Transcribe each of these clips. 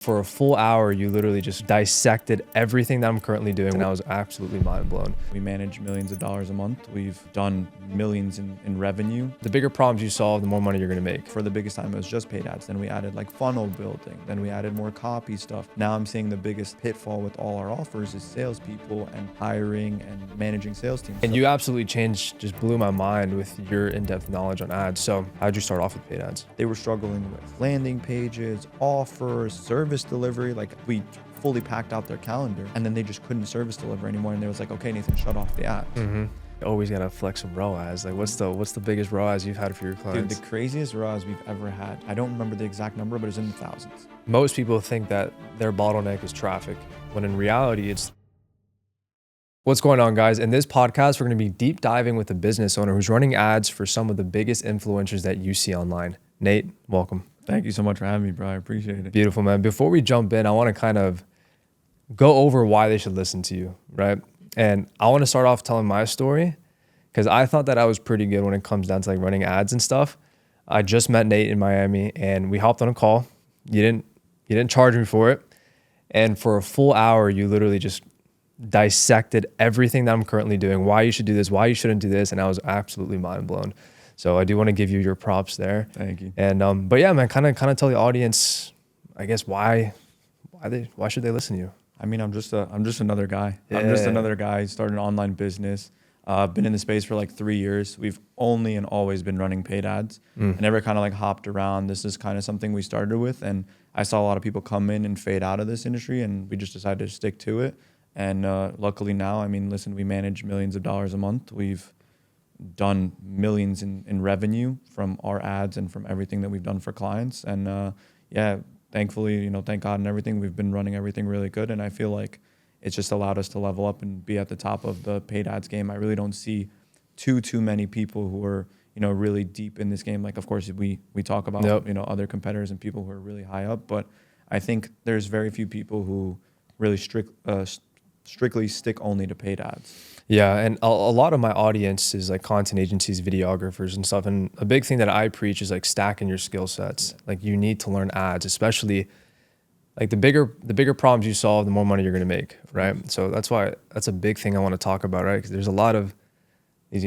For a full hour, you literally just dissected everything that I'm currently doing, and I was absolutely mind blown. We manage millions of dollars a month. We've done millions in revenue. The bigger problems you solve, the more money you're gonna make. For the biggest time, it was just paid ads. Then we added like funnel building. Then we added more copy stuff. Now I'm seeing the biggest pitfall with all our offers is salespeople and hiring and managing sales teams. And you absolutely just blew my mind with your in-depth knowledge on ads. So how'd you start off with paid ads? They were struggling with landing pages, offers, service delivery. Like we fully packed out their calendar and then they just couldn't service deliver anymore. And they was like, okay, Nathan, shut off the app. You always gotta flex some ROAS. Like what's the biggest ROAS you've had for your clients? Dude, the craziest ROAS we've ever had, I don't remember the exact number, but it's in the thousands. Most people think that their bottleneck is traffic, when in reality, it's... What's going on, guys? In this podcast, we're gonna be deep diving with a business owner who's running ads for some of the biggest influencers that you see online. Nate, welcome. Thank you so much for having me, bro. I appreciate it. Beautiful, man. Before we jump in, I wanna kind of go over why they should listen to you, right? And I wanna start off telling my story because I thought that I was pretty good when it comes down to like running ads and stuff. I just met Nate in Miami and we hopped on a call. You didn't charge me for it. And for a full hour, you literally just dissected everything that I'm currently doing, why you should do this, why you shouldn't do this. And I was absolutely mind blown. So I do want to give you your props there. Thank you. And, but yeah, man, kind of tell the audience, I guess, why should they listen to you? I mean, I'm just another guy. Yeah. I'm just another guy. Started an online business. Been in the space for like 3 years. We've only and always been running paid ads. I never kind of like hopped around. This is kind of something we started with. And I saw a lot of people come in and fade out of this industry and we just decided to stick to it. And luckily now, I mean, listen, we manage millions of dollars a month. We've done millions in revenue from our ads and from everything that we've done for clients. And yeah, thankfully, thank God and everything, we've been running everything really good. And I feel like it's just allowed us to level up and be at the top of the paid ads game. I really don't see too many people who are, really deep in this game. Like, of course, we talk about, other competitors and people who are really high up, but I think there's very few people who really strictly stick only to paid ads. Yeah, and a lot of my audience is like content agencies, videographers and stuff. And a big thing that I preach is like stacking your skill sets. Like you need to learn ads, especially like the bigger problems you solve, the more money you're gonna make, right? So that's a big thing I want to talk about, right? Because there's a lot of these,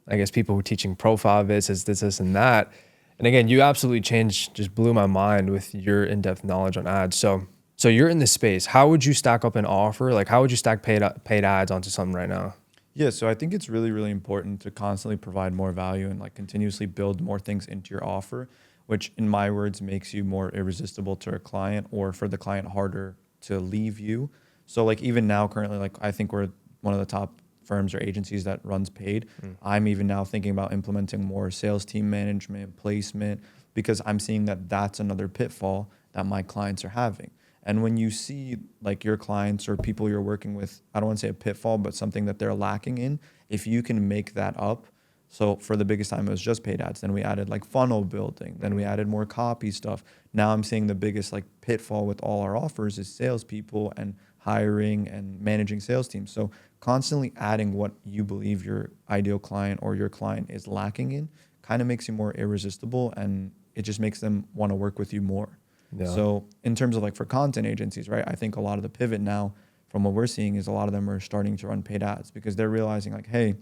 I guess people who are teaching profile vids, this and that. And again, you absolutely just blew my mind with your in-depth knowledge on ads. So you're in this space. How would you stack up an offer? Like how would you stack paid ads onto something right now? Yeah, so I think it's really, really important to constantly provide more value and like continuously build more things into your offer, which in my words makes you more irresistible to a client or for the client harder to leave you. So like even now currently, like I think we're one of the top firms or agencies that runs paid. I'm even now thinking about implementing more sales team management, placement, because I'm seeing that that's another pitfall that my clients are having. And when you see like your clients or people you're working with, I don't want to say a pitfall, but something that they're lacking in, if you can make that up. So for the biggest time, it was just paid ads. Then we added like funnel building. Then we added more copy stuff. Now I'm seeing the biggest like pitfall with all our offers is salespeople and hiring and managing sales teams. So constantly adding what you believe your ideal client or your client is lacking in kind of makes you more irresistible and it just makes them want to work with you more. Yeah. So in terms of like for content agencies, right, I think a lot of the pivot now from what we're seeing is a lot of them are starting to run paid ads because they're realizing like, hey,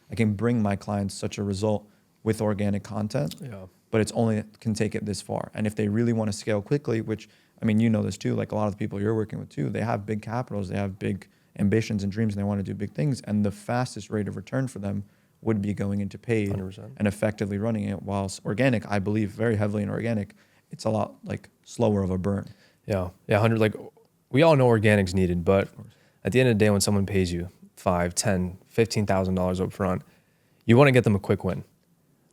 I can bring my clients such a result with organic content, but it's only can take it this far. And if they really want to scale quickly, which, I mean, this too, like a lot of the people you're working with too, they have big capitals, they have big ambitions and dreams and they want to do big things. And the fastest rate of return for them would be going into paid 100%. And effectively running it, whilst organic, I believe very heavily in organic, it's a lot like slower of a burn. Yeah, 100. Like we all know organic's needed, but at the end of the day, when someone pays you $5,000, $10,000, $15,000 up front, you want to get them a quick win,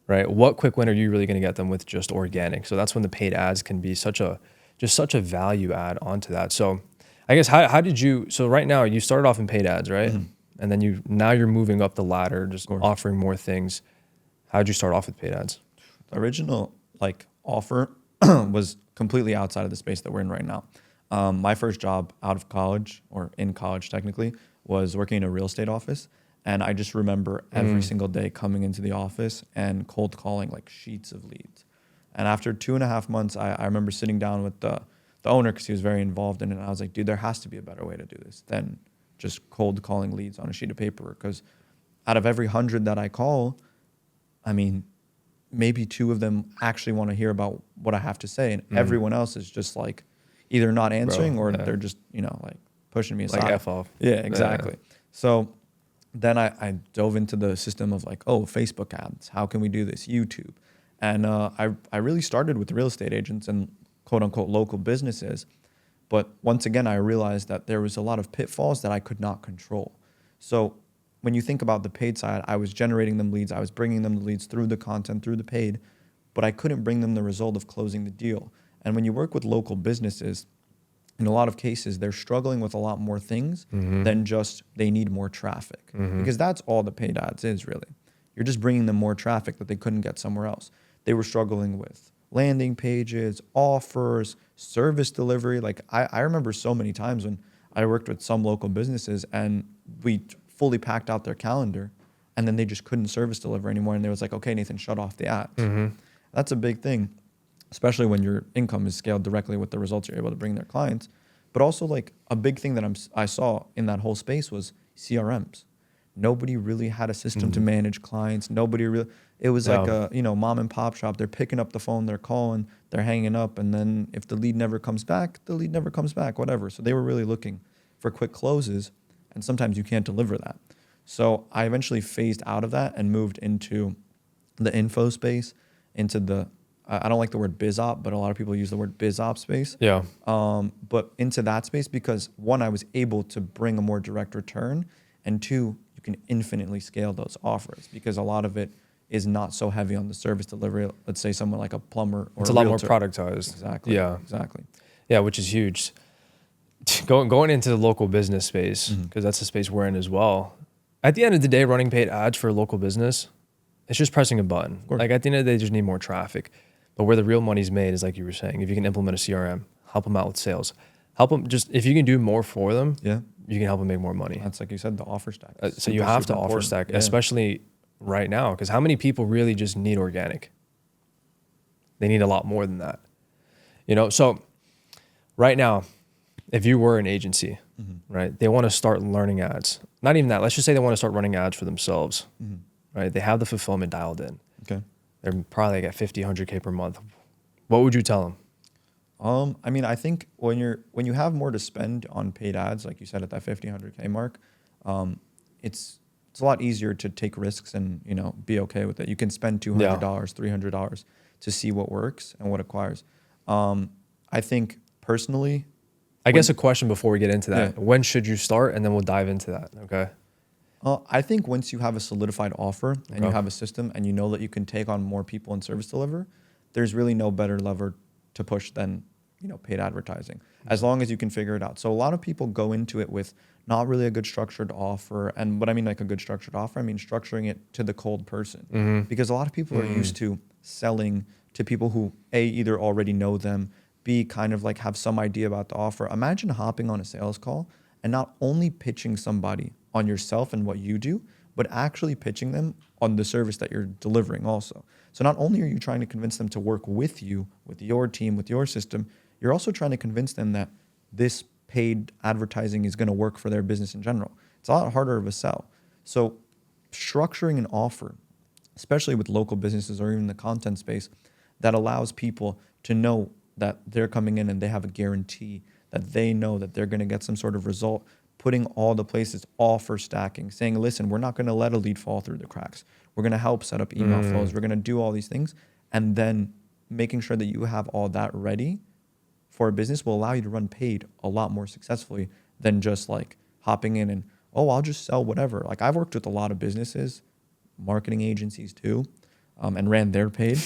right? What quick win are you really going to get them with just organic? So that's when the paid ads can be such a value add onto that. So I guess how did you? So right now you started off in paid ads, right? And then now you're moving up the ladder, just offering more things. How did you start off with paid ads? The original like offer was completely outside of the space that we're in right now. My first job out of college, or in college technically, was working in a real estate office. And I just remember every single day coming into the office and cold calling like sheets of leads. And after 2.5 months, I remember sitting down with the the owner, because he was very involved in it. And I was like, dude, there has to be a better way to do this than just cold calling leads on a sheet of paper. Because out of every 100 that I call, I mean, maybe 2 of them actually want to hear about what I have to say. And everyone else is just like either not answering or they're just, like pushing me aside. Like F off. Yeah, exactly. Yeah. So then I dove into the system of like, Facebook ads. How can we do this? YouTube. And I really started with real estate agents and quote unquote local businesses. But once again, I realized that there was a lot of pitfalls that I could not control. So when you think about the paid side, I was generating them leads. I was bringing them the leads through the content, through the paid, but I couldn't bring them the result of closing the deal. And when you work with local businesses, in a lot of cases, they're struggling with a lot more things than just they need more traffic. Because that's all the paid ads is really. You're just bringing them more traffic that they couldn't get somewhere else. They were struggling with landing pages, offers, service delivery. Like I remember so many times when I worked with some local businesses and we fully packed out their calendar and then they just couldn't service deliver anymore. And they was like, okay, Nathan, shut off the ads. That's a big thing, especially when your income is scaled directly with the results you're able to bring their clients. But also like a big thing that I saw in that whole space was CRMs. Nobody really had a system to manage clients. It was like a, mom and pop shop. They're picking up the phone, they're calling, they're hanging up. And then if the lead never comes back, whatever. So they were really looking for quick closes. And sometimes you can't deliver that. So I eventually phased out of that and moved into the info space, into the, I don't like the word biz op, but a lot of people use the word biz op space. Yeah. But into that space because 1, I was able to bring a more direct return, and 2, you can infinitely scale those offers because a lot of it is not so heavy on the service delivery. Let's say someone like a plumber or It's a a lot more realtor. productized. Exactly. Yeah. Exactly. Yeah, which is huge. Going into the local business space, because that's the space we're in as well. At the end of the day, running paid ads for a local business, it's just pressing a button. Like at the end of the day, they just need more traffic. But where the real money's made is like you were saying, if you can implement a CRM, help them out with sales, help them if you can do more for them, you can help them make more money. That's like you said, the offer stack. So you have to offer stack, especially right now, because how many people really just need organic? They need a lot more than that. So right now, if you were an agency, right, they want to start learning ads. Not even that. Let's just say they want to start running ads for themselves, right? They have the fulfillment dialed in. Okay. They're probably like at 50, 100K per month. What would you tell them? I mean, I think when you have more to spend on paid ads, like you said at that 50, 100K mark, it's a lot easier to take risks and, be okay with it. You can spend $200, $300 to see what works and what acquires. I think personally, I guess a question before we get into that. Yeah. When should you start? And then we'll dive into that. Okay. I think once you have a solidified offer and you have a system and you know that you can take on more people and service deliver, there's really no better lever to push than, paid advertising, as long as you can figure it out. So a lot of people go into it with not really a good structured offer. And what I mean like a good structured offer, I mean structuring it to the cold person. Because a lot of people are used to selling to people who either already know them, B, kind of like have some idea about the offer. Imagine hopping on a sales call and not only pitching somebody on yourself and what you do, but actually pitching them on the service that you're delivering also. So not only are you trying to convince them to work with you, with your team, with your system, you're also trying to convince them that this paid advertising is going to work for their business in general. It's a lot harder of a sell. So structuring an offer, especially with local businesses or even the content space, that allows people to know that they're coming in and they have a guarantee, that they know that they're going to get some sort of result, putting all the places offer stacking, saying, listen, we're not going to let a lead fall through the cracks. We're going to help set up email flows. We're going to do all these things. And then making sure that you have all that ready for a business will allow you to run paid a lot more successfully than just like hopping in and, I'll just sell whatever. Like I've worked with a lot of businesses, marketing agencies too, and ran their paid.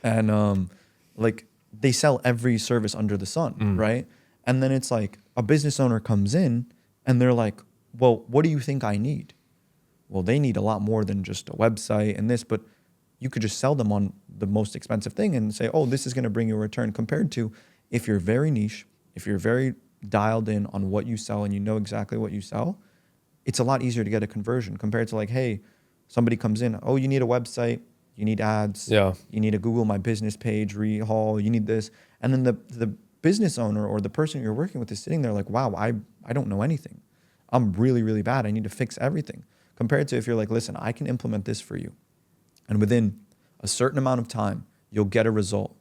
And like they sell every service under the sun, right? And then it's like a business owner comes in and they're like, well, what do you think I need? Well, they need a lot more than just a website and this, but you could just sell them on the most expensive thing and say, this is going to bring you a return, compared to if you're very niche, if you're very dialed in on what you sell and you know exactly what you sell, it's a lot easier to get a conversion compared to like, hey, somebody comes in, you need a website, you need ads, you need a Google My Business page, rehaul, you need this. And then the business owner or the person you're working with is sitting there like, wow, I don't know anything. I'm really, really bad. I need to fix everything. Compared to if you're like, listen, I can implement this for you. And within a certain amount of time, you'll get a result.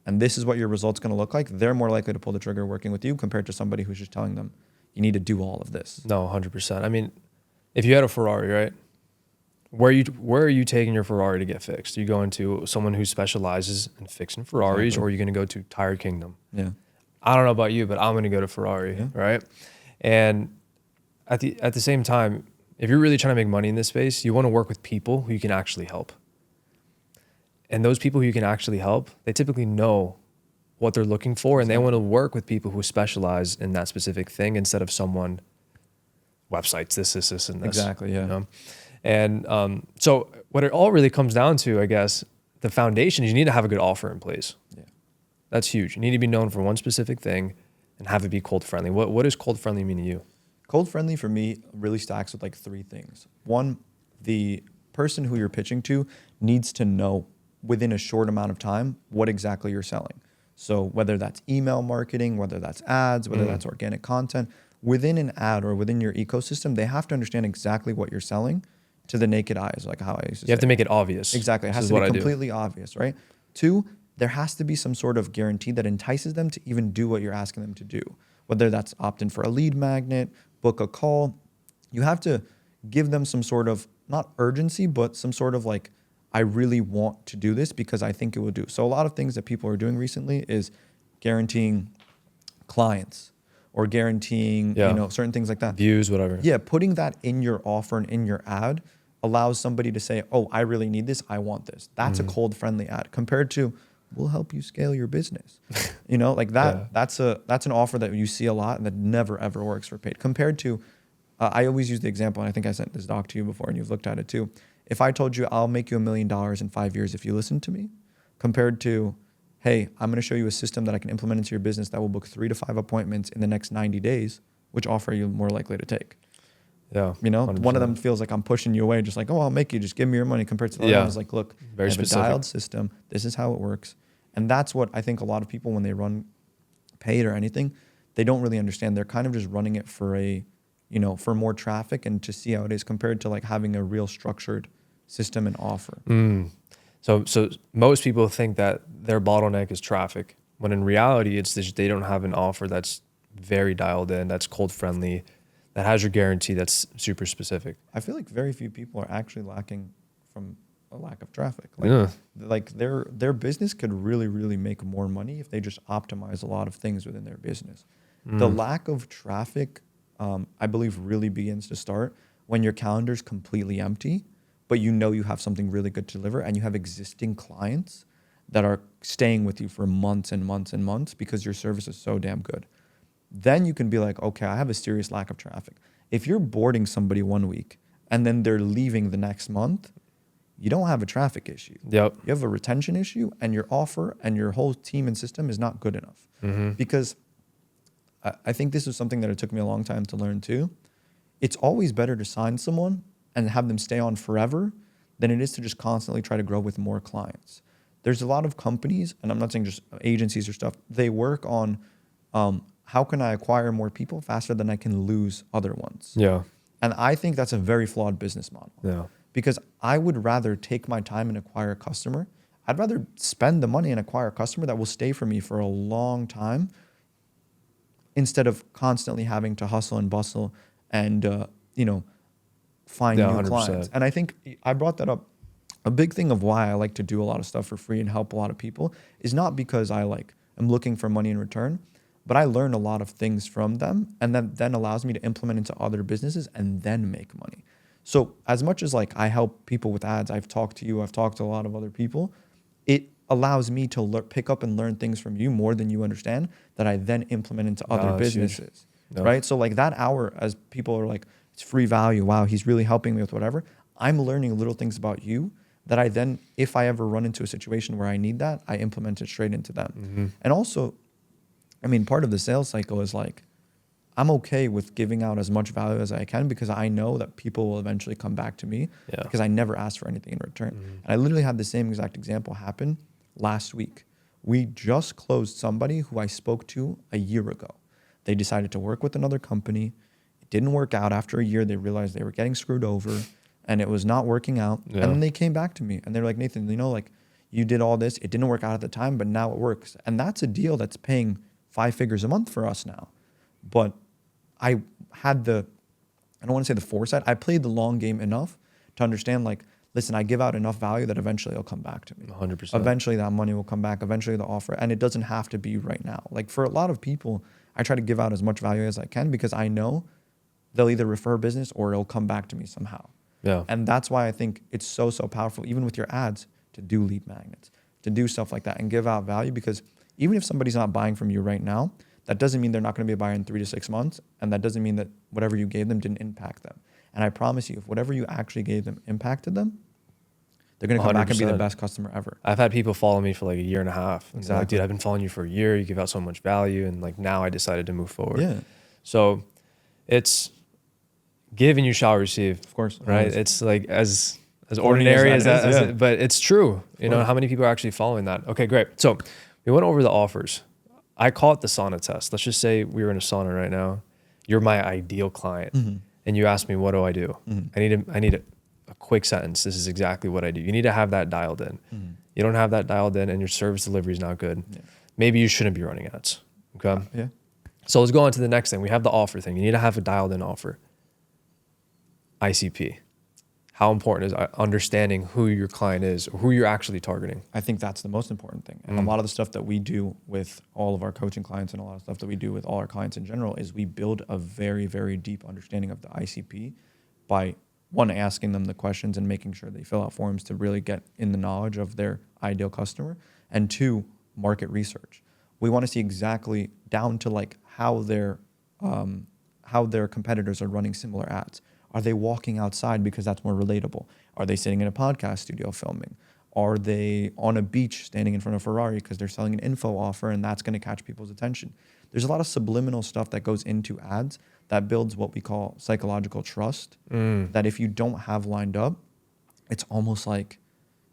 And this is what your result's going to look like. They're more likely to pull the trigger working with you compared to somebody who's just telling them, you need to do all of this. No, 100%. I mean, if you had a Ferrari, right? Where are you taking your Ferrari to get fixed? Are you going to someone who specializes in fixing Ferraris, Exactly. or are you going to go to Tire Kingdom? Yeah. I don't know about you, but I'm going to go to Ferrari, right? And at the same time, if you're really trying to make money in this space, you want to work with people who you can actually help. And those people who you can actually help, they typically know what they're looking for, and they want to work with people who specialize in that specific thing instead of someone websites this, and this. Exactly, yeah. You know? And so what it all really comes down to, I guess, the foundation is you need to have a good offer in place. Yeah. That's huge. You need to be known for one specific thing and have it be cold friendly. What does cold friendly mean to you? Cold friendly for me really stacks with like three things. One, the person who you're pitching to needs to know within a short amount of time what exactly you're selling. So whether that's email marketing, whether that's ads, whether that's organic content, within an ad or within your ecosystem, they have to understand exactly what you're selling to the naked eye, is like how I used to say. You have to make it obvious. Exactly. It has to be completely obvious, right? Two, there has to be some sort of guarantee that entices them to even do what you're asking them to do. Whether that's opt in for a lead magnet, book a call, you have to give them some sort of, not urgency, but some sort of like, I really want to do this because I think it will do. So a lot of things that people are doing recently is guaranteeing clients or guaranteeing, certain things like that. Views, whatever. Yeah, putting that in your offer and in your ad allows somebody to say, oh, I really need this. I want this. That's a cold friendly ad compared to, we'll help you scale your business. Like that, that's an offer that you see a lot and that never ever works for paid. Compared to, I always use the example, and I think I sent this doc to you before and you've looked at it too. If I told you I'll make you $1 million in 5 years if you listen to me, compared to, hey, I'm going to show you a system that I can implement into your business that will book 3 to 5 appointments in the next 90 days, which offer are you more likely to take? Yeah. 100%. One of them feels like I'm pushing you away, just like, oh, I'll make you, just give me your money, compared to the other one is like, look, very I have specific. a dialed system. This is how it works. And that's what I think a lot of people, when they run paid or anything, they don't really understand. They're kind of just running it for for more traffic and to see how it is, compared to like having a real structured system and offer. So most people think that their bottleneck is traffic, when in reality, it's just they don't have an offer that's very dialed in, that's cold friendly, that has your guarantee, that's super specific. I feel like very few people are actually lacking from a lack of traffic. Like their business could really, really make more money if they just optimize a lot of things within their business. The lack of traffic, I believe, really begins to start when your calendar's completely empty, but you have something really good to deliver and you have existing clients that are staying with you for months and months and months because your service is so damn good. Then you can be like, okay, I have a serious lack of traffic. If you're boarding somebody 1 week and then they're leaving the next month, you don't have a traffic issue. Yep. You have a retention issue, and your offer and your whole team and system is not good enough. Because I think this is something that it took me a long time to learn too. It's always better to sign someone and have them stay on forever than it is to just constantly try to grow with more clients. There's a lot of companies, and I'm not saying just agencies or stuff, they work on how can I acquire more people faster than I can lose other ones. Yeah. And I think that's a very flawed business model. Yeah. Because I would rather take my time and acquire a customer. I'd rather spend the money and acquire a customer that will stay for me for a long time instead of constantly having to hustle and bustle and, find new 100%. clients. And I think I brought that up. A big thing of why I like to do a lot of stuff for free and help a lot of people is not because I am looking for money in return, but I learn a lot of things from them, and that then allows me to implement into other businesses and then make money. So as much as I help people with ads, I've talked to you, I've talked to a lot of other people, it allows me to pick up and learn things from you more than you understand that I then implement into other businesses, right? So that hour, as people are like, it's free value. Wow, he's really helping me with whatever. I'm learning little things about you that I then, if I ever run into a situation where I need that, I implement it straight into them. And also, part of the sales cycle is I'm okay with giving out as much value as I can because I know that people will eventually come back to me because I never asked for anything in return. And I literally had the same exact example happen last week We just closed somebody who I spoke to a year ago. They decided to work with another company. It didn't work out. After a year, they realized they were getting screwed over and it was not working out. Yeah. And then they came back to me and they're like, Nathan, you know, like you did all this. It didn't work out at the time, but now it works. And that's a deal that's paying 5 figures a month for us now. But I had I don't want to say the foresight. I played the long game enough to understand, like, listen, I give out enough value that eventually it'll come back to me. 100%. Eventually that money will come back. Eventually the offer, and it doesn't have to be right now. Like for a lot of people, I try to give out as much value as I can because I know they'll either refer business or it'll come back to me somehow. Yeah. And that's why I think it's so powerful, even with your ads, to do lead magnets, to do stuff like that and give out value, because even if somebody's not buying from you right now, that doesn't mean they're not going to be a buyer in 3 to 6 months. And that doesn't mean that whatever you gave them didn't impact them. And I promise you, if whatever you actually gave them impacted them, they're going to come back and be the best customer ever. I've had people follow me for like a year and a half. Exactly. Like, dude, I've been following you for a year. You give out so much value. And like now I decided to move forward. Yeah. So it's give and you shall receive. Of course. Right. Always. It's like as ordinary as that is, but it's true. You know, how many people are actually following that? Okay, great. So we went over the offers. I call it the sauna test. Let's just say we were in a sauna right now. You're my ideal client. Mm-hmm. And you ask me, what do I do? Mm-hmm. I need a quick sentence. This is exactly what I do. You need to have that dialed in. Mm-hmm. You don't have that dialed in and your service delivery is not good. Yeah. Maybe you shouldn't be running ads. Okay. Yeah. So let's go on to the next thing. We have the offer thing. You need to have a dialed in offer. ICP. How important is understanding who your client is or who you're actually targeting? I think that's the most important thing. And a lot of the stuff that we do with all of our coaching clients and a lot of stuff that we do with all our clients in general is we build a very, very deep understanding of the ICP by, one, asking them the questions and making sure they fill out forms to really get in the knowledge of their ideal customer, and 2, market research. We want to see exactly down to like how their competitors are running similar ads. Are they walking outside because that's more relatable? Are they sitting in a podcast studio filming? Are they on a beach standing in front of a Ferrari because they're selling an info offer and that's going to catch people's attention? There's a lot of subliminal stuff that goes into ads that builds what we call psychological trust, that if you don't have lined up, it's almost like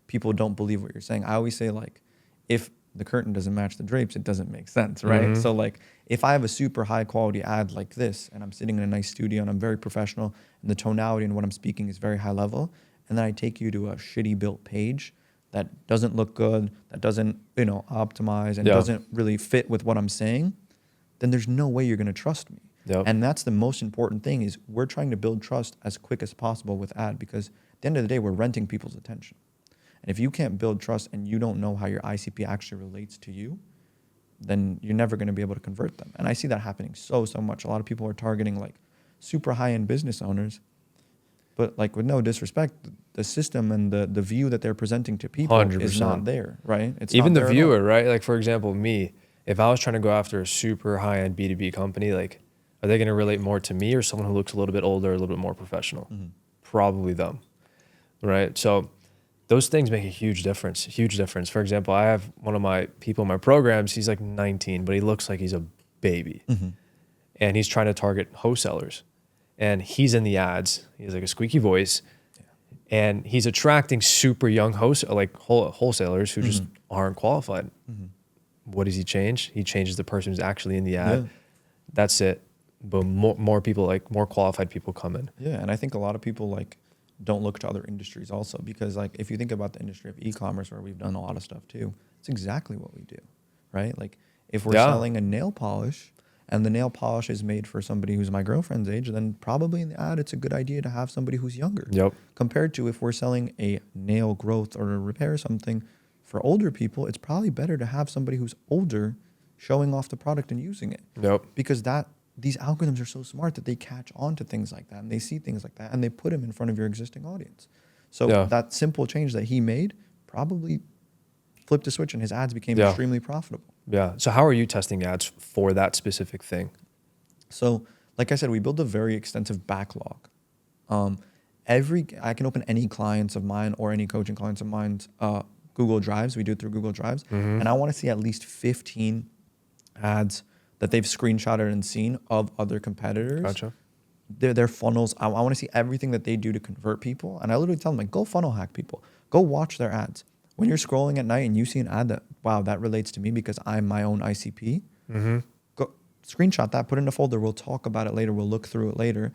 people don't believe what you're saying. I always say, like, if the curtain doesn't match the drapes, it doesn't make sense, right? Mm-hmm. So like if I have a super high quality ad like this and I'm sitting in a nice studio and I'm very professional and the tonality and what I'm speaking is very high level, and then I take you to a shitty built page that doesn't look good, that doesn't, optimize and doesn't really fit with what I'm saying, then there's no way you're going to trust me. Yep. And that's the most important thing, is we're trying to build trust as quick as possible with ad, because at the end of the day, we're renting people's attention. And if you can't build trust and you don't know how your ICP actually relates to you, then you're never going to be able to convert them. And I see that happening so much. A lot of people are targeting like super high-end business owners, but like with no disrespect, the system and the view that they're presenting to people 100%. Is not there, right? It's even the viewer, right? Like for example, me, if I was trying to go after a super high-end B2B company, like are they going to relate more to me or someone who looks a little bit older, a little bit more professional? Mm-hmm. Probably them, right? So those things make a huge difference. For example, I have one of my people in my programs, he's like 19, but he looks like he's a baby. Mm-hmm. And he's trying to target wholesalers. And he's in the ads. He has like a squeaky voice. Yeah. And he's attracting super young wholesalers who just aren't qualified. Mm-hmm. What does he change? He changes the person who's actually in the ad. Yeah. That's it. But more people, like more qualified people come in. Yeah, and I think a lot of people like don't look to other industries also, because like if you think about the industry of e-commerce, where we've done a lot of stuff too, it's exactly what we do, right? Like if we're selling a nail polish and the nail polish is made for somebody who's my girlfriend's age, then probably in the ad it's a good idea to have somebody who's younger. Yep. Compared to if we're selling a nail growth or a repair something for older people, it's probably better to have somebody who's older showing off the product and using it. Yep. Because these algorithms are so smart that they catch on to things like that and they see things like that and they put them in front of your existing audience. So that simple change that he made probably flipped a switch and his ads became extremely profitable. Yeah. So how are you testing ads for that specific thing? So like I said, we build a very extensive backlog. I can open any clients of mine or any coaching clients of mine's Google Drives. We do it through Google Drives. Mm-hmm. And I want to see at least 15 ads that they've screenshotted and seen of other competitors. Gotcha. Their funnels. I want to see everything that they do to convert people. And I literally tell them, like, go funnel hack people. Go watch their ads. when you're scrolling at night and you see an ad that, wow, that relates to me because I'm my own ICP, go screenshot that, put it in a folder. We'll talk about it later. We'll look through it later.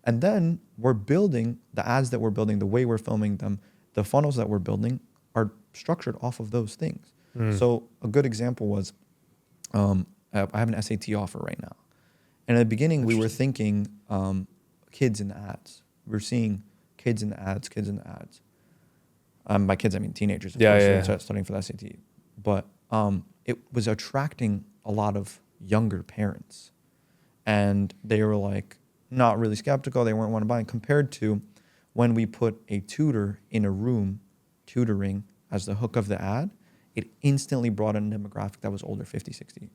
And then we're building the ads that we're building, the way we're filming them, the funnels that we're building are structured off of those things. So a good example was, I have an SAT offer right now. And at the beginning, we were thinking kids in the ads. We're seeing kids in the ads. By kids, I mean teenagers, of course, studying for the SAT. But it was attracting a lot of younger parents. And they were like not really skeptical. They weren't want to buy it compared to when we put a tutor in a room tutoring as the hook of the ad. It instantly brought in a demographic that was older, 50, 60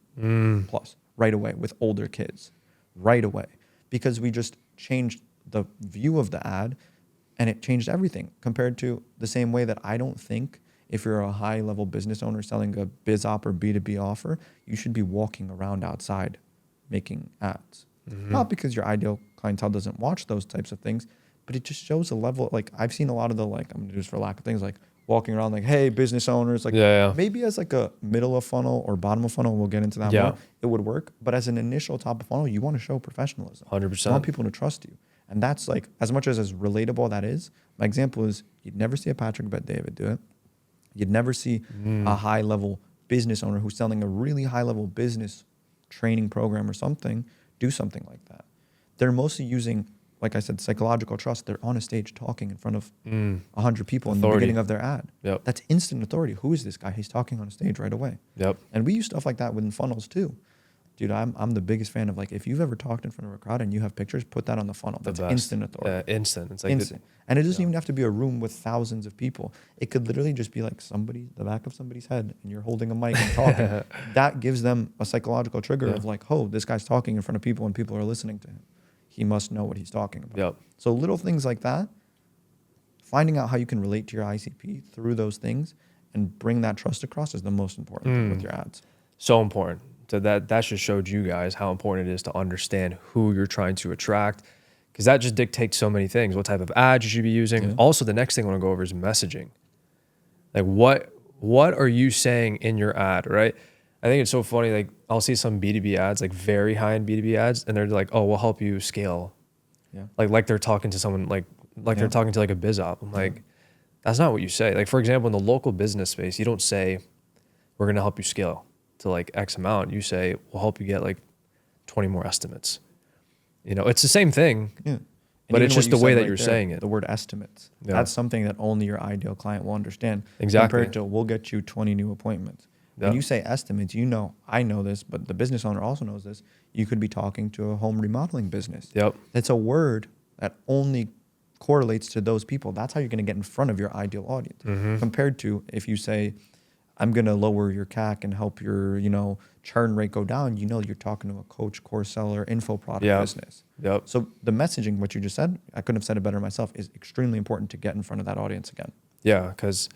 plus, right away, with older kids, right away. Because we just changed the view of the ad, and it changed everything compared to the same way that I don't think if you're a high-level business owner selling a biz op or B2B offer, you should be walking around outside making ads. Not because your ideal clientele doesn't watch those types of things, but it just shows a level. Like I've seen a lot of the, like, I'm gonna do this for lack of things, like walking around like, hey, business owners, like maybe as like a middle of funnel or bottom of funnel, we'll get into that more, it would work. But as an initial top of funnel, you want to show professionalism. 100%. You want people to trust you. And that's like, as much as relatable that is, my example is you'd never see a Patrick Bet-David do it. You'd never see a high level business owner who's selling a really high level business training program or something, do something like that. They're mostly using, like I said, psychological trust. They're on a stage talking in front of 100 people in the beginning of their ad. That's instant authority. Who is this guy? He's talking on a stage right away. And we use stuff like that within funnels too. Dude, I'm the biggest fan of, like, if you've ever talked in front of a crowd and you have pictures, put that on the funnel. That's instant authority. Instant. It's like instant. And it doesn't even have to be a room with thousands of people. It could literally just be like the back of somebody's head, and you're holding a mic and talking. That gives them a psychological trigger of like, oh, this guy's talking in front of people and people are listening to him. He must know what he's talking about. So little things like that, finding out how you can relate to your ICP through those things and bring that trust across is the most important thing with your ads. So important. So that just showed you guys how important it is to understand who you're trying to attract, because that just dictates so many things. What type of ads you should be using. Also, the next thing I want to go over is messaging. Like what are you saying in your ad, right? I think it's so funny. Like I'll see some B2B ads, like very high-end B2B ads, and they're like, "Oh, we'll help you scale." Like they're talking to someone like they're talking to like a biz op. I'm like, that's not what you say. Like for example, in the local business space, you don't say, "We're going to help you scale to like X amount." You say, "We'll help you get like 20 more estimates." You know, it's the same thing, but it's just the way that you're saying it. The word estimates. That's something that only your ideal client will understand. Exactly. Compared to, we'll get you 20 new appointments. When you say estimates, you know, I know this, but the business owner also knows this. You could be talking to a home remodeling business. That's a word that only correlates to those people. That's how you're going to get in front of your ideal audience. Compared to if you say, I'm going to lower your CAC and help your, churn rate go down, you're talking to a coach, course seller, info product business. So the messaging, what you just said, I couldn't have said it better myself, is extremely important to get in front of that audience again. Yeah, because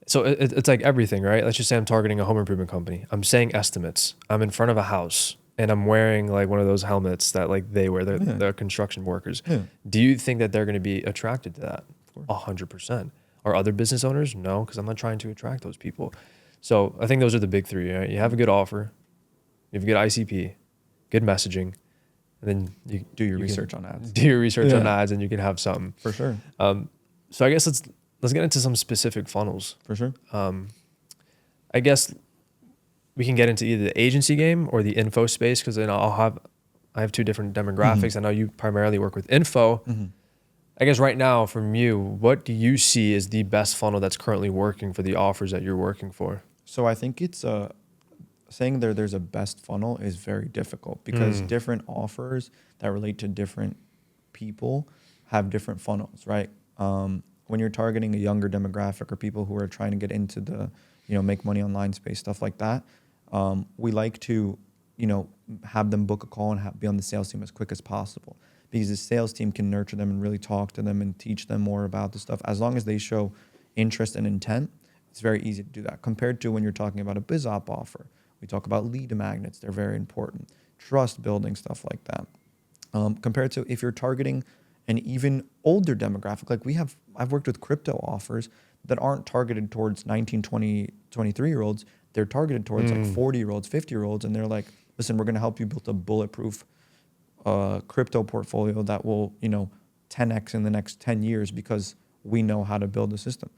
so it's like everything, right? Let's just say I'm targeting a home improvement company. I'm saying estimates. I'm in front of a house and I'm wearing like one of those helmets that like they wear. They're construction workers. Do you think that they're going to be attracted to that? 100%. Are other business owners? No, because I'm not trying to attract those people. So I think those are the big three, right? You have a good offer, you have a good ICP, good messaging, and then you do your research on ads. Do your research on ads, and you can have something. For sure. So I guess let's get into some specific funnels. For sure. I guess we can get into either the agency game or the info space, because then I have two different demographics. I know you primarily work with info. I guess right now from you, what do you see as the best funnel that's currently working for the offers that you're working for? So I think it's saying there's a best funnel is very difficult, because different offers that relate to different people have different funnels, right? When you're targeting a younger demographic or people who are trying to get into the, make money online space, stuff like that, we like to, have them book a call and be on the sales team as quick as possible, because the sales team can nurture them and really talk to them and teach them more about the stuff. As long as they show interest and intent, it's very easy to do that. Compared to when you're talking about a biz op offer, we talk about lead magnets. They're very important. Trust building, stuff like that. Compared to if you're targeting an even older demographic, like I've worked with crypto offers that aren't targeted towards 19, 20, 23-year-olds. They're targeted towards like 40-year-olds, 50-year-olds. And they're like, listen, we're going to help you build a bulletproof crypto portfolio that will, 10x in the next 10 years because we know how to build a system.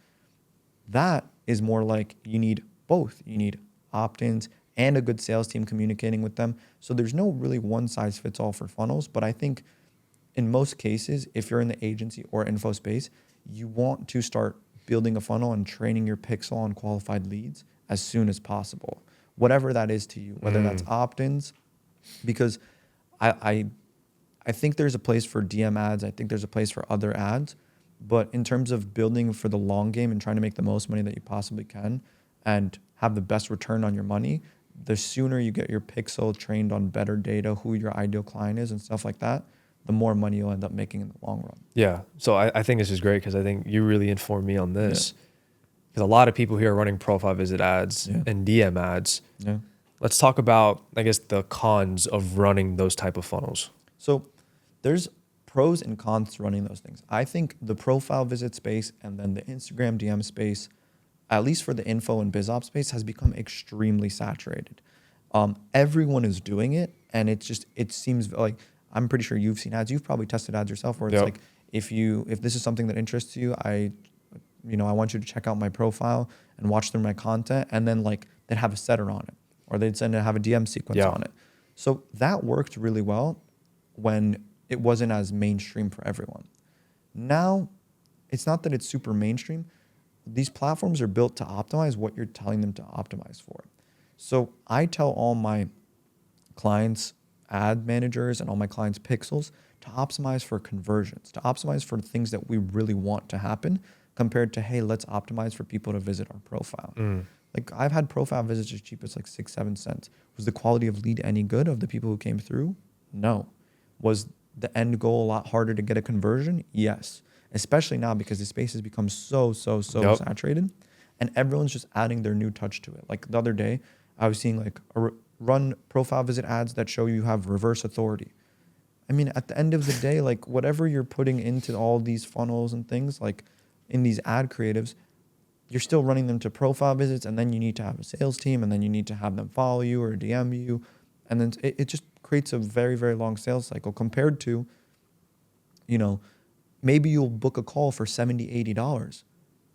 That is more like you need both. You need opt-ins and a good sales team communicating with them. So there's no really one size fits all for funnels. But I think in most cases, if you're in the agency or info space, you want to start building a funnel and training your pixel on qualified leads as soon as possible, whatever that is to you, whether that's opt-ins, because I think there's a place for DM ads. I think there's a place for other ads. But in terms of building for the long game and trying to make the most money that you possibly can and have the best return on your money, the sooner you get your pixel trained on better data, who your ideal client is and stuff like that, the more money you'll end up making in the long run. Yeah. So I think this is great because I think you really informed me on this. Because a lot of people here are running profile visit ads and DM ads. Yeah. Let's talk about, I guess, the cons of running those type of funnels. So there's pros and cons to running those things. I think the profile visit space and then the Instagram DM space, at least for the info and biz ops space, has become extremely saturated. Everyone is doing it, and it seems like, I'm pretty sure you've seen ads. You've probably tested ads yourself where it's like, if this is something that interests you, I want you to check out my profile and watch through my content, and then like they'd have a setter on it, or they'd have a DM sequence on it. So that worked really well when it wasn't as mainstream for everyone. Now, it's not that it's super mainstream. These platforms are built to optimize what you're telling them to optimize for. So I tell all my clients, ad managers, and all my clients' pixels to optimize for conversions, to optimize for things that we really want to happen, compared to, hey, let's optimize for people to visit our profile. Like I've had profile visits as cheap as like 6-7 cents. Was the quality of lead any good of the people who came through? No. Was the end goal a lot harder to get a conversion? Yes. Especially now because the space has become so saturated, and everyone's just adding their new touch to it. Like the other day, I was seeing like run profile visit ads that show you have reverse authority. I mean, at the end of the day, like whatever you're putting into all these funnels and things, like in these ad creatives, you're still running them to profile visits, and then you need to have a sales team, and then you need to have them follow you or DM you. And then it just creates a very, very long sales cycle compared to, maybe you'll book a call for $70, $80.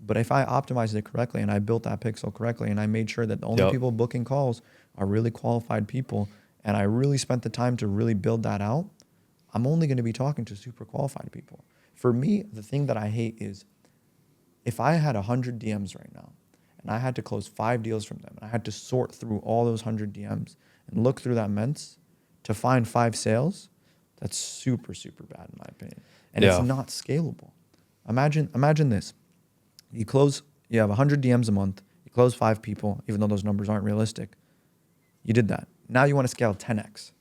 But if I optimized it correctly and I built that pixel correctly and I made sure that the only people booking calls are really qualified people, and I really spent the time to really build that out, I'm only going to be talking to super qualified people. For me, the thing that I hate is if I had 100 DMs right now and I had to close 5 deals from them, and I had to sort through all those 100 DMs and look through that ments to find 5 sales, that's super, super bad in my opinion. And it's not scalable. Imagine this. You have 100 DMs a month, you close 5 people, even though those numbers aren't realistic. You did that. Now you want to scale 10x.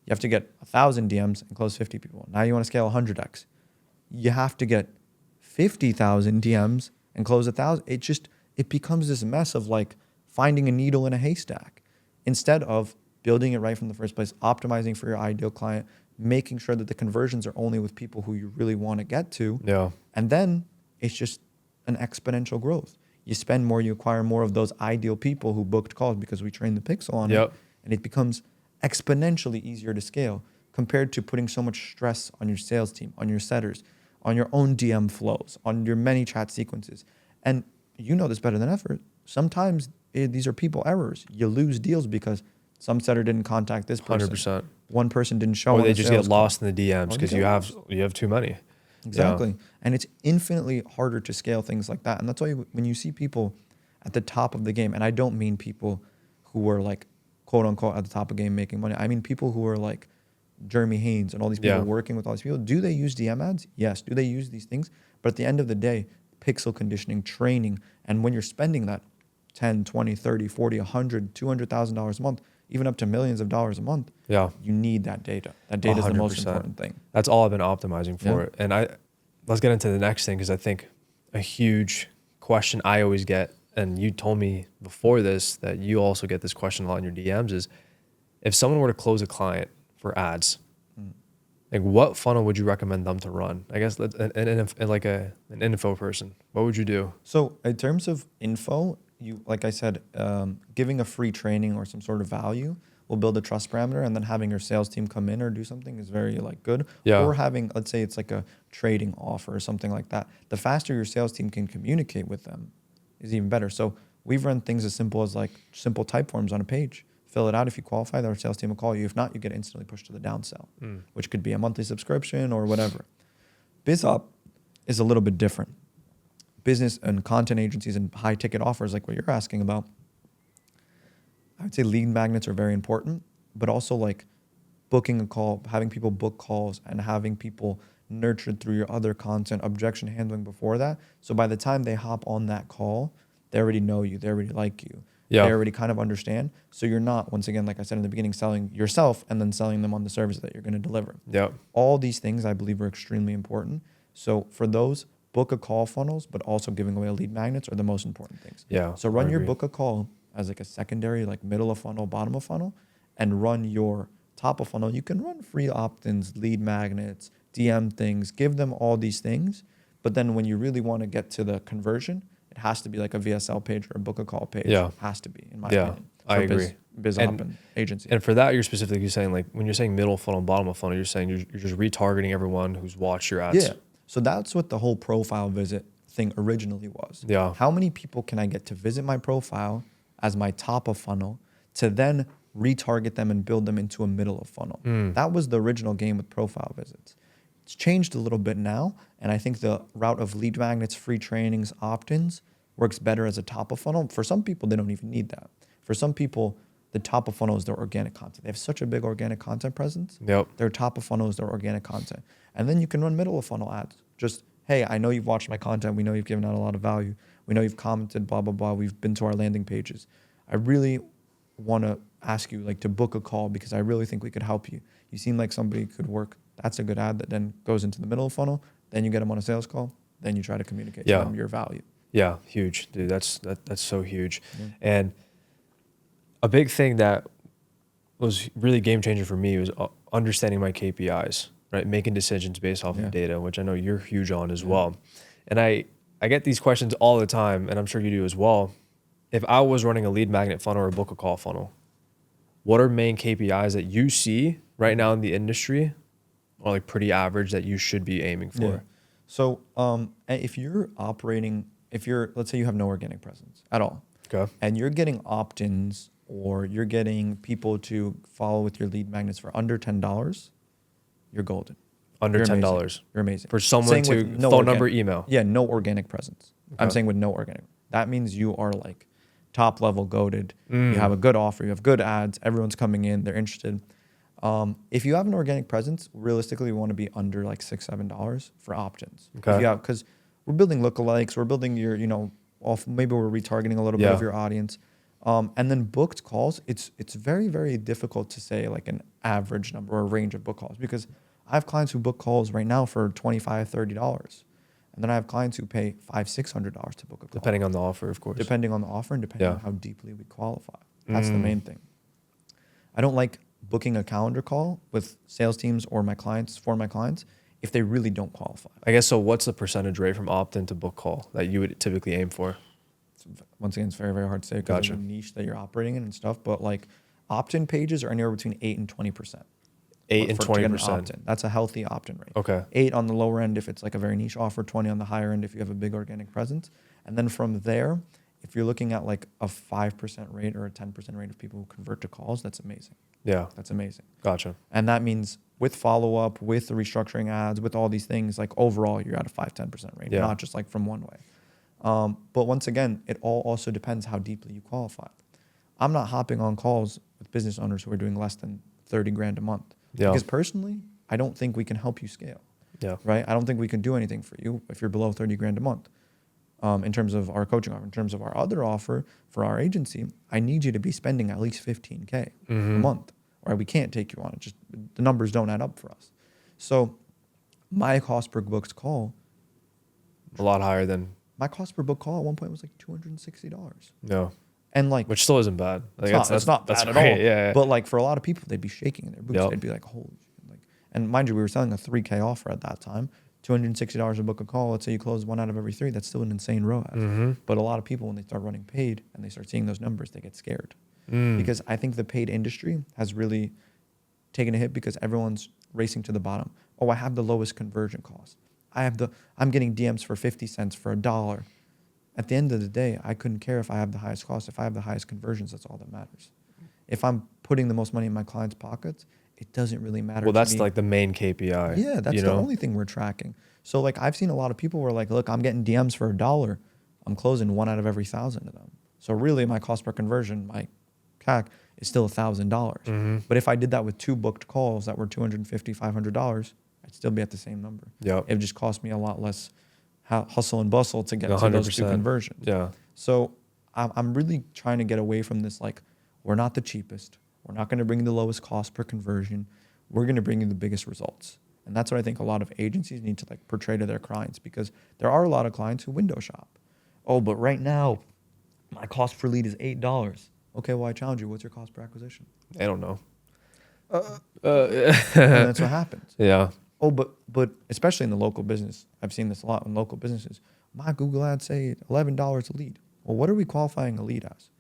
You have to get 1,000 DMs and close 50 people. Now you want to scale 100x. You have to get 50,000 DMs and close 1,000. It becomes this mess of like finding a needle in a haystack instead of building it right from the first place, optimizing for your ideal client, making sure that the conversions are only with people who you really want to get to. Yeah. And then it's just an exponential growth. You spend more, you acquire more of those ideal people who booked calls because we trained the pixel on it. And it becomes exponentially easier to scale compared to putting so much stress on your sales team, on your setters, on your own DM flows, on your many chat sequences. And you know this better than ever. Sometimes these are people errors. You lose deals because some setter didn't contact this person. 100%. One person didn't show. Or they just get lost in the DMs because you have too many. Exactly. And it's infinitely harder to scale things like that. And that's why when you see people at the top of the game, and I don't mean people who were like, quote unquote, at the top of the game making money. I mean people who are like Jeremy Haynes and all these people working with all these people. Do they use DM ads? Yes. Do they use these things? But at the end of the day, pixel conditioning, training, and when you're spending that 10, 20, 30, 40, 100, $200,000 a month, even up to millions of dollars a month, you need that data. That data is the most important thing. That's all I've been optimizing for it. And let's get into the next thing, because I think a huge question I always get, and you told me before this that you also get this question a lot in your DMs, is if someone were to close a client for ads, Like, what funnel would you recommend them to run? I guess an info person. What would you do? So in terms of info, you like I said, giving a free training or some sort of value will build a trust parameter, and then having your sales team come in or do something is very like good. Yeah. Or having, let's say it's like a trading offer or something like that. The faster your sales team can communicate with them is even better. So we've run things as simple as like simple type forms on a page. Fill it out. If you qualify, our sales team will call you. If not, you get instantly pushed to the downsell, which could be a monthly subscription or whatever. BizUp is a little bit different. Business and content agencies and high ticket offers like what you're asking about, I would say lead magnets are very important, but also like booking a call, having people book calls and having people nurtured through your other content, objection handling before that. So by the time they hop on that call, they already know you, they already like you. Yeah. They already kind of understand. So you're not, once again, like I said in the beginning, selling yourself and then selling them on the service that you're going to deliver. Yeah. All these things I believe are extremely important. So for those, book a call funnels, but also giving away lead magnets are the most important things. Yeah. So run I your agree. book a call as like a secondary, like middle of funnel, bottom of funnel, and run your top of funnel. You can run free opt-ins, lead magnets, DM things, give them all these things. But then when you really want to get to the conversion, it has to be like a VSL page or a book a call page. Yeah. It has to be, in my Yeah, opinion. I agree. Biz op and agency. And for that, you're specifically saying, like, when you're saying middle funnel, bottom of funnel, you're saying you're just retargeting everyone who's watched your ads. Yeah. So that's what the whole profile visit thing originally was. Yeah. How many people can I get to visit my profile as my top of funnel to then retarget them and build them into a middle of funnel? That was the original game with profile visits. It's changed a little bit now, and I think the route of lead magnets, free trainings, opt-ins works better as a top of funnel. For some people, they don't even need that. For some people, the top of funnel is their organic content. They have such a big organic content presence. Yep. Their top of funnel is their organic content. And then you can run middle of funnel ads. Just, hey, I know you've watched my content. We know you've given out a lot of value. We know you've commented, blah, blah, blah. We've been to our landing pages. I really want to ask you like to book a call because I really think we could help you. You seem like somebody who could work. That's a good ad that then goes into the middle of funnel. Then you get them on a sales call. Then you try to communicate to them your value. Yeah, huge, dude. That's so huge. Yeah. And a big thing that was really game changer for me was understanding my KPIs, right? Making decisions based off of data, which I know you're huge on as well. And I get these questions all the time, and I'm sure you do as well. If I was running a lead magnet funnel or a book a call funnel, what are main KPIs that you see right now in the industry, or like pretty average, that you should be aiming for? Yeah. So if you're operating, let's say you have no organic presence at all, okay, and you're getting opt-ins or you're getting people to follow with your lead magnets for under $10, you're golden. Under $10. You're amazing. For someone to no phone number, email. Yeah, no organic presence. Okay. I'm saying with no organic. That means you are like top level goated. You have a good offer. You have good ads. Everyone's coming in. They're interested. If you have an organic presence, realistically, we want to be under like $6, $7 for opt-ins. Okay. Because we're building lookalikes. We're building your, maybe we're retargeting a little bit of your audience. And then booked calls, it's very, very difficult to say like an average number or a range of book calls, because I have clients who book calls right now for $25, $30. And then I have clients who pay $500, $600 to book a call. Depending on the offer, of course. Depending on the offer and depending on how deeply we qualify. That's the main thing. I don't like booking a calendar call with sales teams or my clients if they really don't qualify. I guess so. What's the percentage rate from opt-in to book call that you would typically aim for? Once again, it's very, very hard to say because of the niche that you're operating in and stuff. But like opt-in pages are anywhere between 8 and 20%. 8 and 20%. That's a healthy opt-in rate. Okay. 8 on the lower end if it's like a very niche offer, 20 on the higher end if you have a big organic presence. And then from there, if you're looking at like a 5% rate or a 10% rate of people who convert to calls, that's amazing. Yeah. That's amazing. Gotcha. And that means with follow-up, with the restructuring ads, with all these things, like overall, you're at a 5-10% rate, not just like from one way. But once again, it all also depends how deeply you qualify. I'm not hopping on calls with business owners who are doing less than 30 grand a month. Yeah. Because personally, I don't think we can help you scale. Yeah. Right? I don't think we can do anything for you if you're below 30 grand a month. In terms of our coaching offer, in terms of our other offer for our agency, I need you to be spending at least 15K a month, or we can't take you on it. Just the numbers don't add up for us. So my cost per booked call, a lot higher than my cost per book call at one point was like $260. No. And like, which still isn't bad. Like it's not bad at all. Yeah. But like for a lot of people, they'd be shaking in their boots. They'd be like, holy shit. Like, And mind you, we were selling a 3K offer at that time, $260 a book a call. Let's say you close 1 out of every 3. That's still an insane ROAS. But a lot of people, when they start running paid and they start seeing those numbers, they get scared. Because I think the paid industry has really taken a hit because everyone's racing to the bottom. Oh, I have the lowest conversion cost. I'm getting DMs for 50 cents, for $1. At the end of the day, I couldn't care if I have the highest cost. If I have the highest conversions, that's all that matters. If I'm putting the most money in my clients' pockets, it doesn't really matter. Well, to that's me. like the main KPI. Yeah, that's the only thing we're tracking. So like I've seen a lot of people where like, look, I'm getting DMs for $1. I'm closing 1 out of every 1,000 of them. So really my cost per conversion, my CAC is still $1,000. But if I did that with 2 booked calls that were $250, $500, I'd still be at the same number. Yep. It just cost me a lot less hustle and bustle to get 100%. To those 2 conversions. Yeah. So I'm really trying to get away from this, like, we're not the cheapest. We're not going to bring you the lowest cost per conversion. We're going to bring you the biggest results. And that's what I think a lot of agencies need to like portray to their clients, because there are a lot of clients who window shop. Oh, but right now my cost per lead is $8. Okay, well, I challenge you. What's your cost per acquisition? I don't know. And that's what happens. Yeah. Oh, but especially in the local business, I've seen this a lot in local businesses. My Google ads say $11 a lead. Well, what are we qualifying a lead as?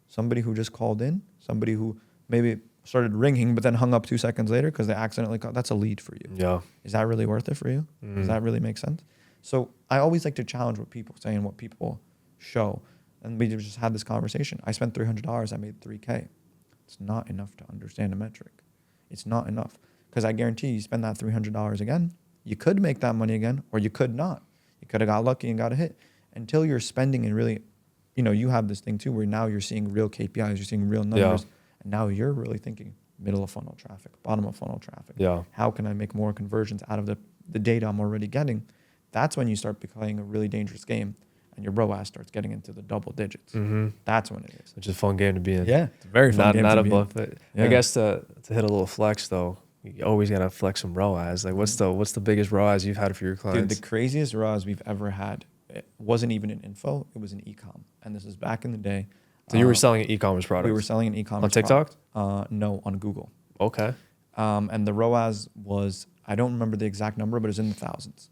Somebody who just called in, somebody who maybe started ringing but then hung up 2 seconds later because they accidentally called. That's a lead for you. Yeah. Is that really worth it for you? Does that really make sense? So I always like to challenge what people say and what people show. And we just had this conversation. I spent $300. I made $3K. It's not enough to understand a metric. It's not enough. Because I guarantee you spend that $300 again, you could make that money again, or you could not. You could have got lucky and got a hit. Until you're spending and really, you have this thing too where now you're seeing real KPIs, you're seeing real numbers. Yeah. And now you're really thinking middle of funnel traffic, bottom of funnel traffic. Yeah. How can I make more conversions out of the data I'm already getting? That's when you start playing a really dangerous game and your ROAS starts getting into the double digits. That's when it is. Which is a fun game to be in. Yeah, it's a very fun game not to a be bluff. in. I guess to hit a little flex though, you always gotta flex some ROAS. Like what's the biggest ROAS you've had for your clients? Dude, the craziest ROAS we've ever had, it wasn't even in info, it was in e-com. And this is back in the day. So you were selling an e-commerce product? We were selling an e-commerce on TikTok? No, on Google. Okay. And the ROAS was, I don't remember the exact number, but it was in the thousands.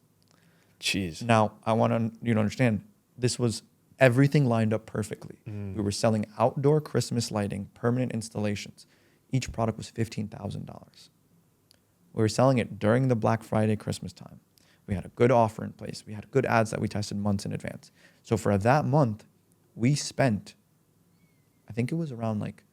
Jeez. Now, I want you to understand, this was everything lined up perfectly. We were selling outdoor Christmas lighting, permanent installations. Each product was $15,000. We were selling it during the Black Friday, Christmas time. We had a good offer in place. We had good ads that we tested months in advance. So for that month, we spent, I think it was around like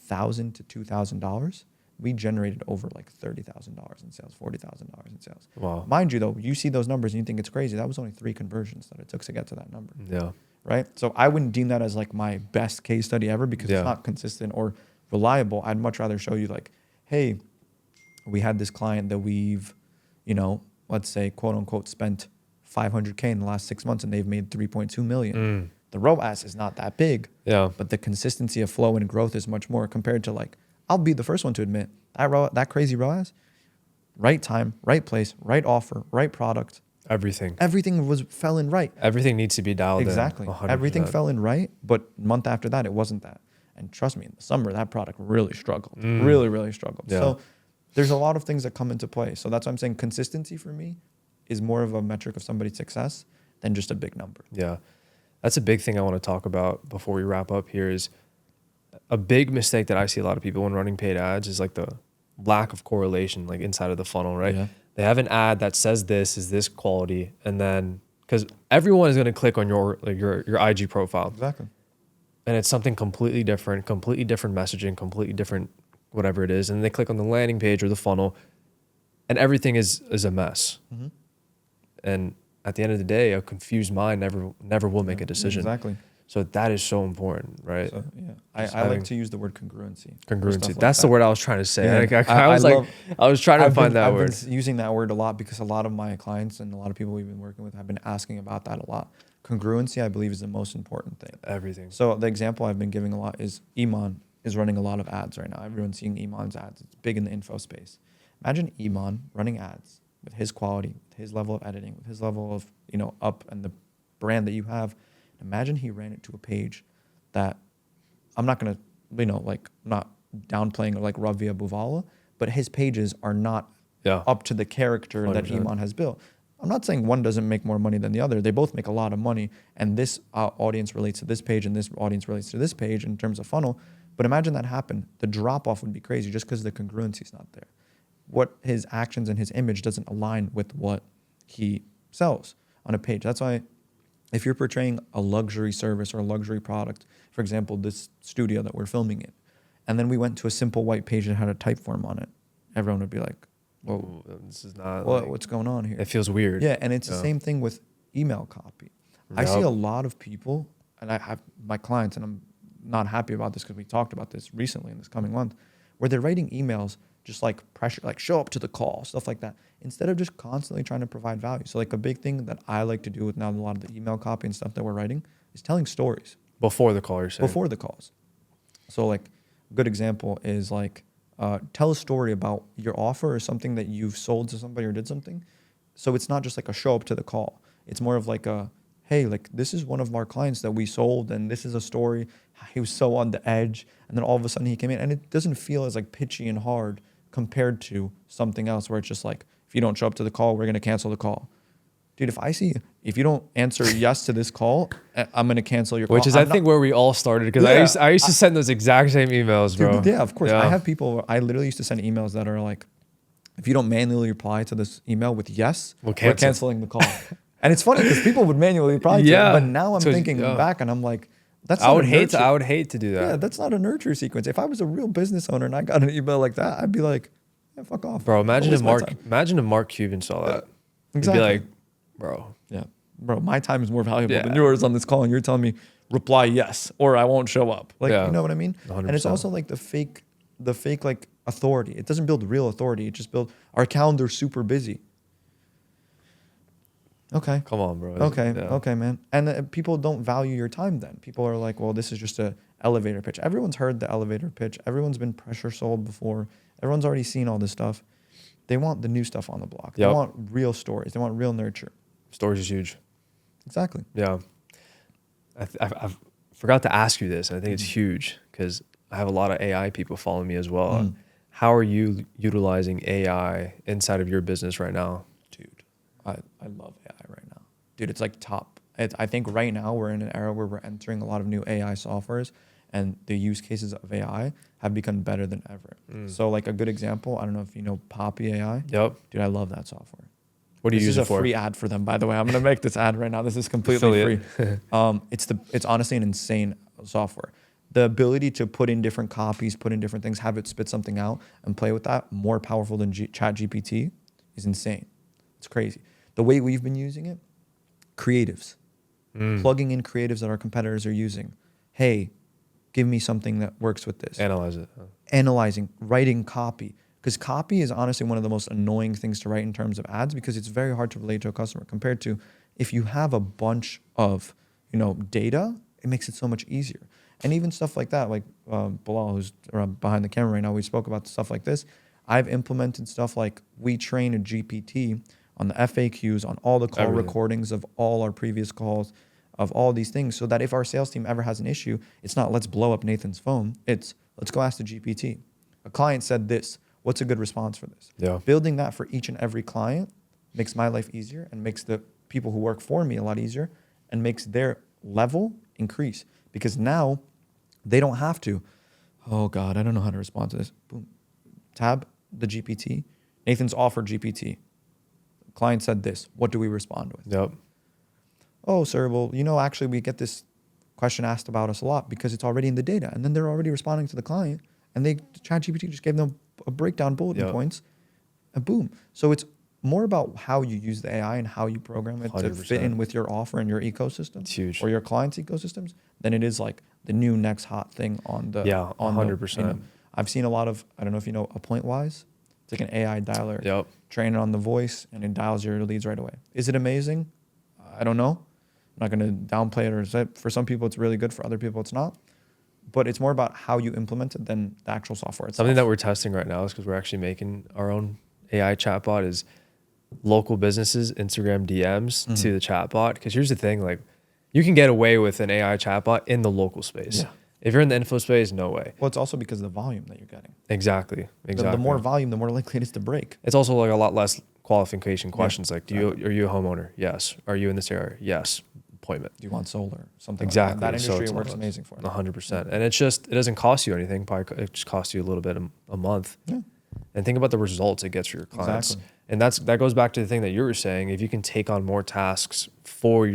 $1,000 to $2,000. We generated over like $30,000 in sales, $40,000 in sales. Wow. Mind you though, you see those numbers and you think it's crazy. That was only 3 conversions that it took to get to that number. Yeah. Right? So I wouldn't deem that as like my best case study ever because it's not consistent or reliable. I'd much rather show you like, hey, we had this client that we've, let's say quote unquote spent $500K in the last 6 months and they've made 3.2 million. The ROAS is not that big, but the consistency of flow and growth is much more compared to like, I'll be the first one to admit that crazy ROAS, right time, right place, right offer, right product. Everything fell in right. Everything needs to be dialed in. Exactly. 100%. Everything fell in right, but month after that, it wasn't that. And trust me, in the summer, that product really struggled. Really, really struggled. Yeah. So there's a lot of things that come into play. So that's why I'm saying consistency for me is more of a metric of somebody's success than just a big number. Yeah. That's a big thing I want to talk about before we wrap up here is a big mistake that I see a lot of people when running paid ads is like the lack of correlation like inside of the funnel, right? Yeah. They have an ad that says this is this quality, and then because everyone is going to click on your IG profile. Exactly. And it's something completely different messaging, completely different whatever it is. And they click on the landing page or the funnel and everything is a mess. And at the end of the day, a confused mind never will make a decision. Exactly. So that is so important, right? So, I like to use the word congruency. Congruency. That's the word I was trying to say. Yeah. I was trying to find that word. I've been using that word a lot because a lot of my clients and a lot of people we've been working with have been asking about that a lot. Congruency, I believe, is the most important thing. Everything. So the example I've been giving a lot is Iman is running a lot of ads right now. Everyone's seeing Iman's ads. It's big in the info space. Imagine Iman running ads with his quality, with his level of editing, with his level of, up and the brand that you have. Imagine he ran it to a page that I'm not going to, not downplaying like Ravia Buvala, but his pages are not up to the character 100%. That Iman has built. I'm not saying one doesn't make more money than the other. They both make a lot of money, and this audience relates to this page, and this audience relates to this page in terms of funnel. But imagine that happened. The drop-off would be crazy just because the congruency is not there. What his actions and his image doesn't align with what he sells on a page. That's why if you're portraying a luxury service or a luxury product, for example, this studio that we're filming in, and then we went to a simple white page that had a type form on it, everyone would be like, whoa, this is not what's going on here? It feels weird. Yeah, and it's the same thing with email copy. I see a lot of people, and I have my clients, and I'm not happy about this because we talked about this recently in this coming month, where they're writing emails just like pressure, like show up to the call, stuff like that, instead of just constantly trying to provide value. So like a big thing that I like to do with now a lot of the email copy and stuff that we're writing is telling stories. Before the call, you're saying? Before the calls. So like a good example is like, tell a story about your offer or something that you've sold to somebody or did something. So it's not just like a show up to the call. It's more of like a, hey, like this is one of our clients that we sold and this is a story. He was so on the edge. And then all of a sudden he came in, and it doesn't feel as like pitchy and hard compared to something else where it's just like, if you don't show up to the call, we're going to cancel the call. Dude, if you don't answer yes to this call, I'm going to cancel your call. Which is, I think, where we all started, because I used to send those exact same emails, bro. Dude, yeah, of course. Yeah. I have people, I literally used to send emails that are like, if you don't manually reply to this email with yes, we're canceling the call. And it's funny because people would manually reply to it, but now I'm thinking back and I'm like, I would hate to do that. Yeah, that's not a nurture sequence. If I was a real business owner and I got an email like that, I'd be like, yeah, fuck off. Bro, imagine if Mark Cuban saw that. Exactly. He'd be like, bro. Yeah. Bro, my time is more valuable than yours on this call, and you're telling me reply yes or I won't show up. Like, you know what I mean? 100%. And it's also like the fake like authority. It doesn't build real authority. It just builds our calendar's super busy. Okay. Come on, bro. Okay, man. And people don't value your time then. People are like, well, this is just a elevator pitch. Everyone's heard the elevator pitch. Everyone's been pressure sold before. Everyone's already seen all this stuff. They want the new stuff on the block. They want real stories. They want real nurture. Stories is huge. Exactly. Yeah. I forgot to ask you this, and I think it's huge because I have a lot of AI people following me as well. How are you utilizing AI inside of your business right now? Dude, I love AI right now. Dude, it's like top. I think right now we're in an era where we're entering a lot of new AI softwares, and the use cases of AI have become better than ever. So like a good example, I don't know if you know Poppy AI. Yep. Dude, I love that software. What do you use it for? This is a free ad for them, by the way. I'm going to make this ad right now. This is completely free. It's honestly an insane software. The ability to put in different copies, put in different things, have it spit something out and play with that, more powerful than ChatGPT, is insane. It's crazy. The way we've been using it, creatives. Plugging in creatives that our competitors are using. Hey, give me something that works with this. Analyze it. Analyzing, writing copy. Because copy is honestly one of the most annoying things to write in terms of ads, because it's very hard to relate to a customer compared to if you have a bunch of, data, it makes it so much easier. And even stuff like that, like Bilal, who's behind the camera right now, we spoke about stuff like this. I've implemented stuff like we train a GPT on the FAQs, on all the call recordings of all our previous calls, of all these things, so that if our sales team ever has an issue, it's not let's blow up Nathan's phone. It's let's go ask the GPT. A client said this. What's a good response for this? Yeah. Building that for each and every client makes my life easier and makes the people who work for me a lot easier and makes their level increase, because now they don't have to, oh God, I don't know how to respond to this. Boom. Tab the GPT. Nathan's offered GPT. Client said this. What do we respond with? Yep. Oh, sir, well, actually we get this question asked about us a lot because it's already in the data. And then they're already responding to the client, and ChatGPT just gave them a breakdown bulletin points, and boom. So it's more about how you use the AI and how you program it 100%. To fit in with your offer and your ecosystem. It's huge. Or your clients' ecosystems, than it is like the new next hot thing on the 100%. I've seen a lot of, I don't know if you know AppointWise. It's like an AI dialer. Yep. Train it on the voice and it dials your leads right away. Is it amazing? I don't know. I'm not going to downplay it or say for some people it's really good, for other people it's not. But it's more about how you implement it than the actual software itself. Something that we're testing right now is because we're actually making our own AI chatbot is local businesses, Instagram DMs to the chatbot. Because here's the thing, like you can get away with an AI chatbot in the local space. Yeah. If you're in the info space, no way. Well, it's also because of the volume that you're getting. Exactly. The more volume, the more likely it is to break. It's also like a lot less qualification questions. Like, are you a homeowner? Yes. Are you in this area? Yes. Appointment. Do you want solar? Something Exactly. like that. That industry So works amazing for it. 100%. And it doesn't cost you anything. Probably it just costs you a little bit a month. Yeah. And think about the results it gets for your clients. Exactly. And that goes back to the thing that you were saying. If you can take on more tasks for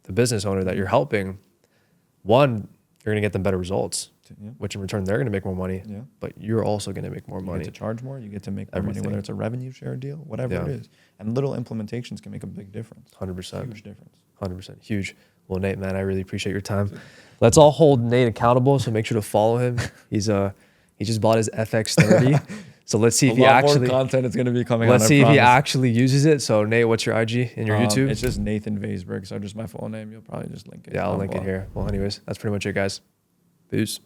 the business owner that you're helping, one, you're going to get them better results, which in return, they're going to make more money, but you're also going to make more money. You get to charge more, you get to make more money, whether it's a revenue share deal, whatever it is. And little implementations can make a big difference. 100%. Huge difference. 100%. Huge. Well, Nate, man, I really appreciate your time. Let's all hold Nate accountable, so make sure to follow him. He just bought his FX30. So let's see if he actually more content is going to be coming. Let's see if he actually uses it. So Nate, what's your IG and your YouTube? It's just Nathan Vaisberg. So just my full name. You'll probably just link it. Yeah, I'll link it here. Well, anyways, that's pretty much it, guys. Peace.